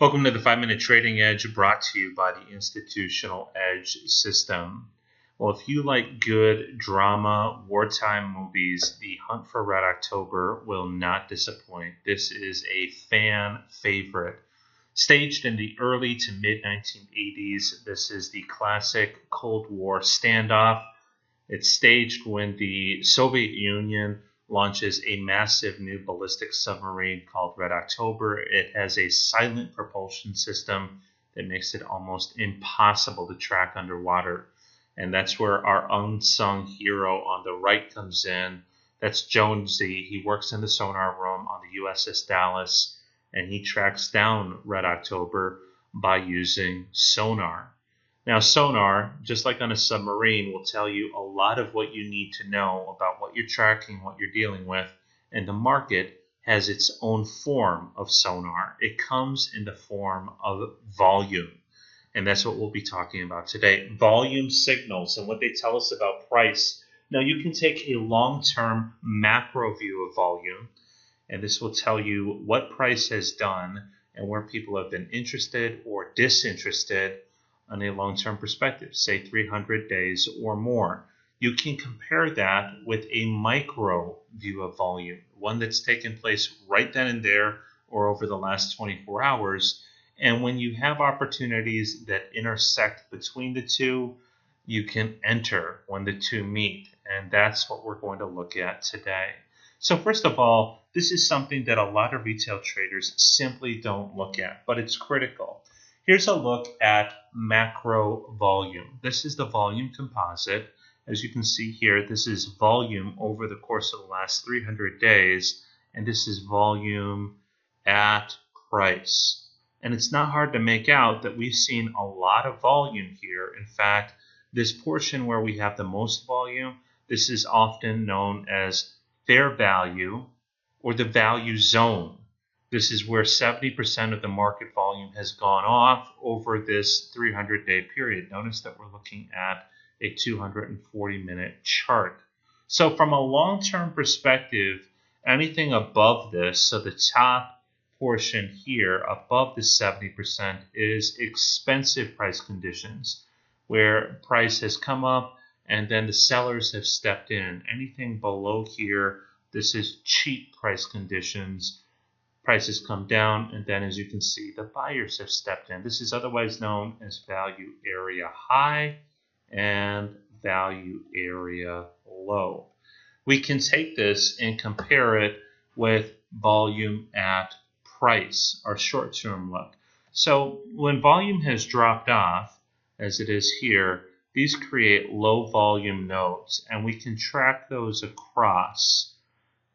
Welcome to the 5-Minute Trading Edge, brought to you by the Institutional Edge System. Well, if you like good drama, wartime movies, The Hunt for Red October will not disappoint. This is a fan favorite. Staged in the early to mid-1980s, this is the classic Cold War standoff. It's staged when the Soviet Union launches a massive new ballistic submarine called Red October. It has a silent propulsion system that makes it almost impossible to track underwater. And that's where our unsung hero on the right comes in. That's Jonesy. He works in the sonar room on the USS Dallas, and he tracks down Red October by using sonar. Now, sonar, just like on a submarine, will tell you a lot of what you need to know about what you're tracking, what you're dealing with, and the market has its own form of sonar. It comes in the form of volume, and that's what we'll be talking about today. Volume signals and what they tell us about price. Now, you can take a long-term macro view of volume, and this will tell you what price has done and where people have been interested or disinterested on a long-term perspective, say 300 days or more. You can compare that with a micro view of volume, one that's taken place right then and there or over the last 24 hours. And when you have opportunities that intersect between the two, you can enter when the two meet. And that's what we're going to look at today. So first of all, this is something that a lot of retail traders simply don't look at, but it's critical. Here's a look at macro volume. This is the volume composite. As you can see here, this is volume over the course of the last 300 days, and this is volume at price. And it's not hard to make out that we've seen a lot of volume here. In fact, this portion where we have the most volume, this is often known as fair value or the value zone. This is where 70% of the market volume has gone off over this 300-day period. Notice that we're looking at a 240-minute chart. So from a long-term perspective, anything above this, so the top portion here above the 70% is expensive price conditions, where price has come up and then the sellers have stepped in. Anything below here, this is cheap price conditions. Prices come down, and then as you can see, the buyers have stepped in. This is otherwise known as value area high and value area low. We can take this and compare it with volume at price, our short-term look. So when volume has dropped off, as it is here, these create low volume nodes, and we can track those across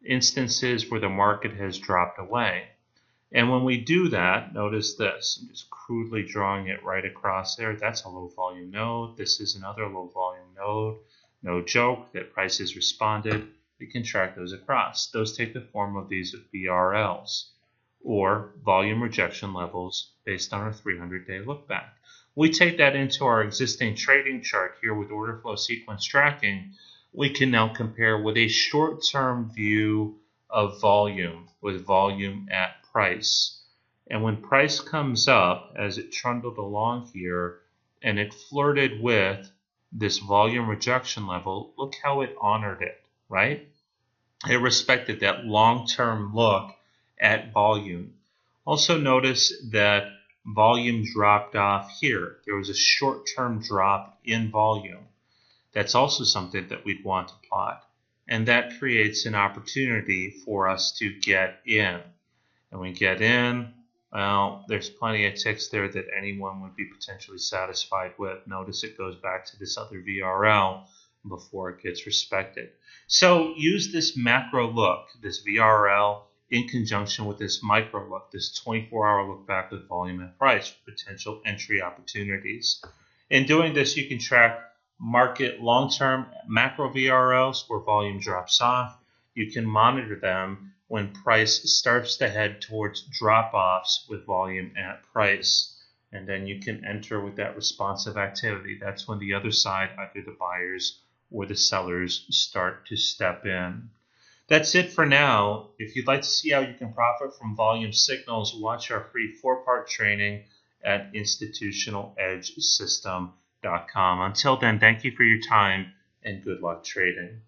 instances where the market has dropped away. And when we do that, notice this. I'm just crudely drawing it right across there. That's a low volume node. This is another low volume node. No joke that prices responded. We can track those across. Those take the form of these VRLs, or volume rejection levels, based on our 300-day look back. We take that into our existing trading chart here with order flow sequence tracking. We can now compare with a short-term view of volume, with volume at price. And when price comes up, as it trundled along here, and it flirted with this volume rejection level, look how it honored it, right? It respected that long-term look at volume. Also notice that volume dropped off here. There was a short-term drop in volume. That's also something that we'd want to plot. And that creates an opportunity for us to get in. And we get in, well, there's plenty of ticks there that anyone would be potentially satisfied with. Notice it goes back to this other VRL before it gets respected. So use this macro look, this VRL, in conjunction with this micro look, this 24-hour look back with volume and price for potential entry opportunities. In doing this, you can track market long-term macro VRLs where volume drops off. You can monitor them when price starts to head towards drop-offs with volume at price. And then you can enter with that responsive activity. That's when the other side, either the buyers or the sellers, start to step in. That's it for now. If you'd like to see how you can profit from volume signals, watch our free 4-part training at institutionaledgesystem.com. Until then, thank you for your time and good luck trading.